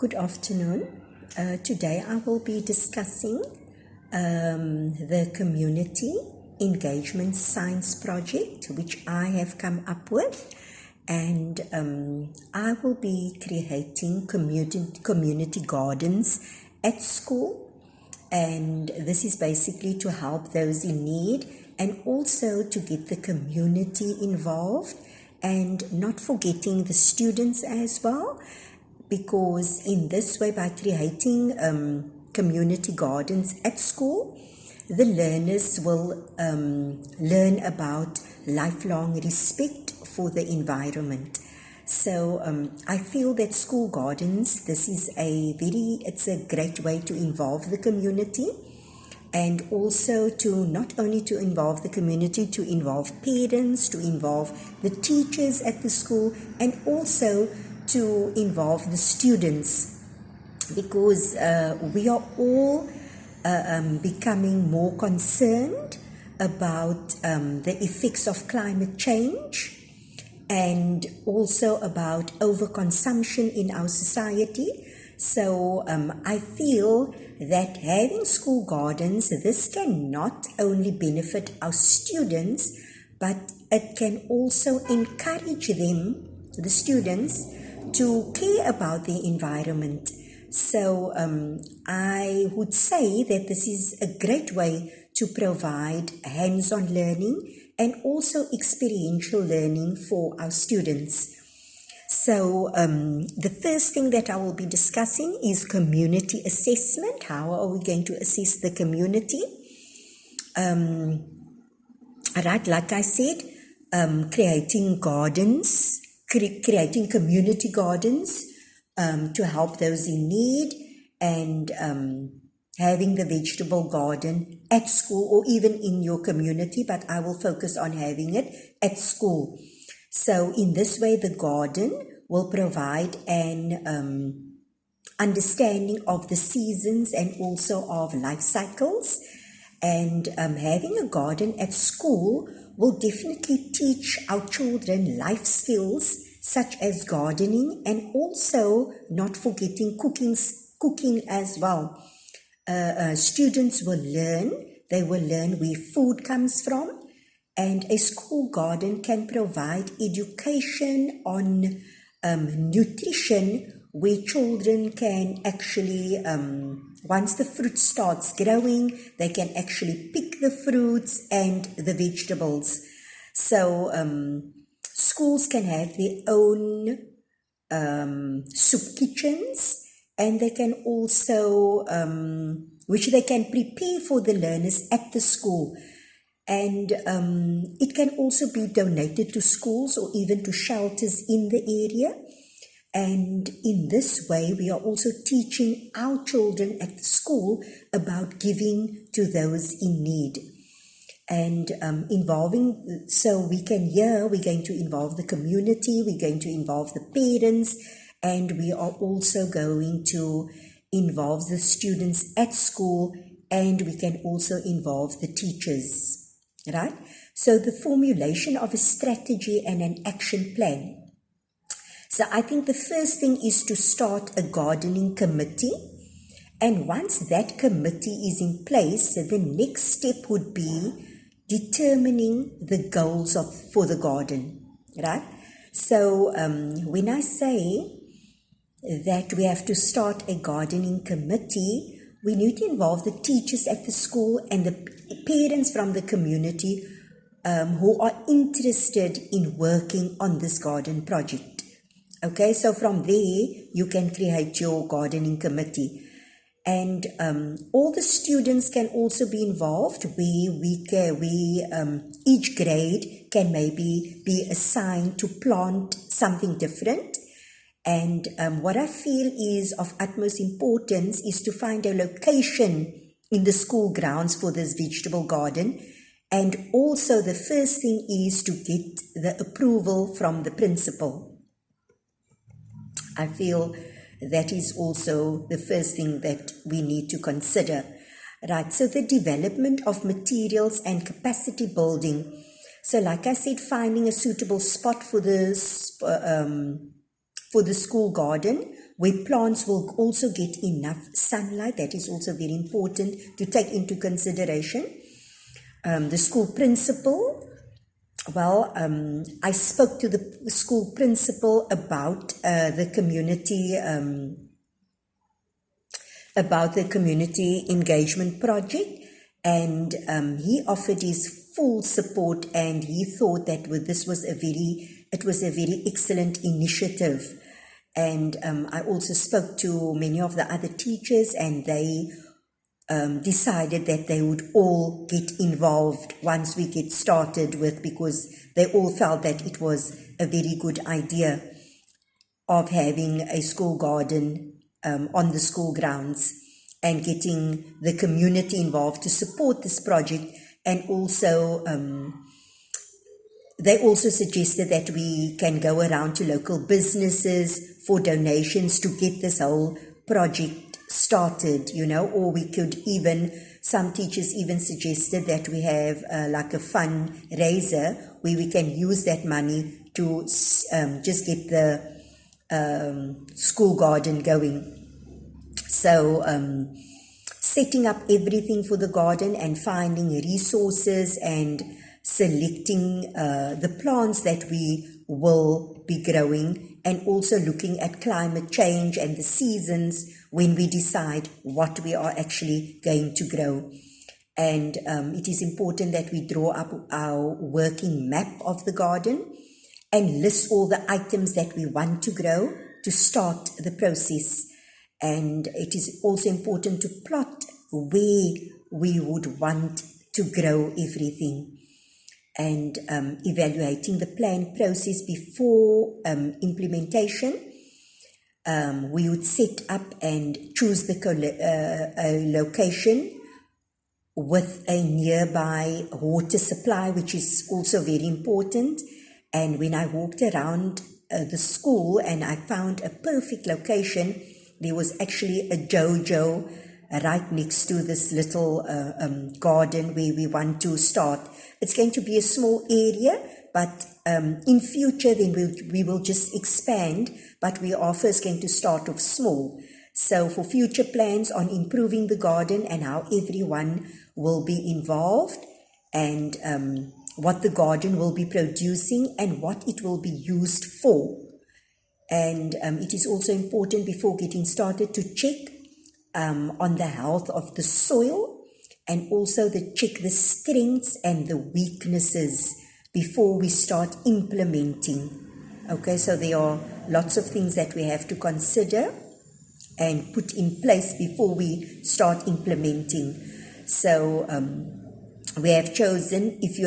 Good afternoon. Today I will be discussing the community engagement science project which I have come up with, and I will be creating community gardens at school, and this is basically to help those in need and also to get the community involved and not forgetting the students as well, because in this way, by creating community gardens at school, the learners will learn about lifelong respect for the environment. So I feel that school gardens, it's a great way to involve the community, and also to not only to involve the community, to involve parents, to involve the teachers at the school, and also to involve the students, because we are all becoming more concerned about the effects of climate change, and also about overconsumption in our society. So I feel that having school gardens, this can not only benefit our students, but it can also encourage them, the students, to care about the environment. So I would say that this is a great way to provide hands-on learning and also experiential learning for our students. So the first thing that I will be discussing is community assessment. How are we going to assess the community? Right, like I said, creating gardens, creating community gardens to help those in need, and having the vegetable garden at school or even in your community, but I will focus on having it at school. So in this way, the garden will provide an understanding of the seasons and also of life cycles. And having a garden at school will definitely teach our children life skills such as gardening, and also not forgetting cooking as well. Students will learn, they will learn where food comes from, and a school garden can provide education on nutrition, where children can actually, once the fruit starts growing, they can actually pick the fruits and the vegetables. So schools can have their own soup kitchens, and they can also, which they can prepare for the learners at the school. And it can also be donated to schools or even to shelters in the area. And in this way, we are also teaching our children at the school about giving to those in need. And so we're going to involve the community, we're going to involve the parents, and we are also going to involve the students at school, and we can also involve the teachers, right? So the formulation of a strategy and an action plan. So I think the first thing is to start a gardening committee. And once that committee is in place, the next step would be determining the goals for the garden, right? So when I say that we have to start a gardening committee, we need to involve the teachers at the school and the parents from the community who are interested in working on this garden project. Okay, so from there, you can create your gardening committee. And all the students can also be involved. Each grade can maybe be assigned to plant something different. And what I feel is of utmost importance is to find a location in the school grounds for this vegetable garden. And also the first thing is to get the approval from the principal. I feel that is also the first thing that we need to consider. Right, so the development of materials and capacity building. So like I said, finding a suitable spot for the school garden where plants will also get enough sunlight. That is also very important to take into consideration. The school principal, well, I spoke to the school principal about the community engagement project, and he offered his full support, and he thought that this was a very excellent initiative. And I also spoke to many of the other teachers, and they decided that they would all get involved once we get started because they all felt that it was a very good idea of having a school garden on the school grounds and getting the community involved to support this project. And also they also suggested that we can go around to local businesses for donations to get this whole project started, or we could some teachers even suggested that we have like a fundraiser where we can use that money to just get the school garden going. So setting up everything for the garden and finding resources and selecting the plants that we will be growing, and also looking at climate change and the seasons when we decide what we are actually going to grow. And it is important that we draw up our working map of the garden and list all the items that we want to grow to start the process. And it is also important to plot where we would want to grow everything, and evaluating the planned process before implementation. We would set up and choose a location with a nearby water supply, which is also very important. And when I walked around the school and I found a perfect location, there was actually a JoJo right next to this little garden where we want to start. It's going to be a small area, but in future then we will just expand, but we are first going to start off small. So for future plans on improving the garden and how everyone will be involved, and what the garden will be producing and what it will be used for. And it is also important before getting started to check on the health of the soil, and also to check the strengths and the weaknesses before we start implementing. Okay, so there are lots of things that we have to consider and put in place before we start implementing. So we have chosen, if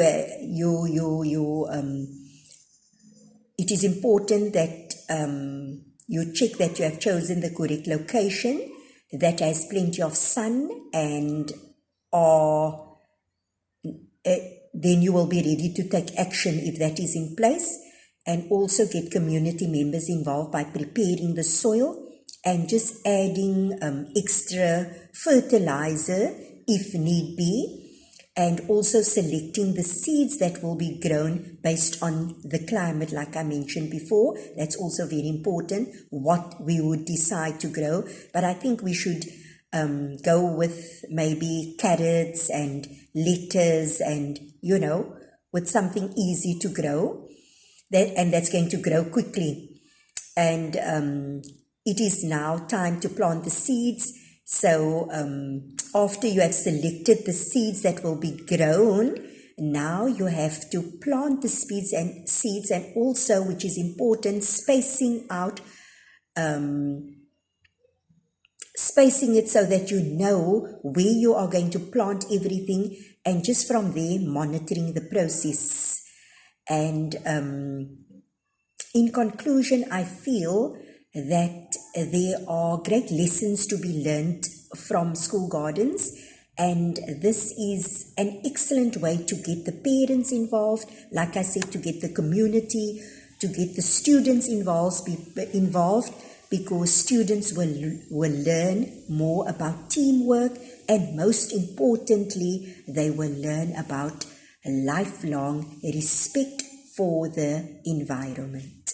it is important that you check that you have chosen the correct location that has plenty of sun, and then you will be ready to take action if that is in place. And also get community members involved by preparing the soil and just adding extra fertilizer if need be, and also selecting the seeds that will be grown based on the climate, like I mentioned before. That's also very important, what we would decide to grow. But I think we should go with maybe carrots and lettuce and, with something easy to grow, and that's going to grow quickly. And it is now time to plant the seeds. So after you have selected the seeds that will be grown, now you have to plant the seeds, and also, which is important, spacing it so that you know where you are going to plant everything, and just from there monitoring the process. And in conclusion, I feel that there are great lessons to be learned from school gardens, and this is an excellent way to get the parents involved, like I said, to get the community, to get the students involved, because students will learn more about teamwork, and most importantly, they will learn about lifelong respect for the environment.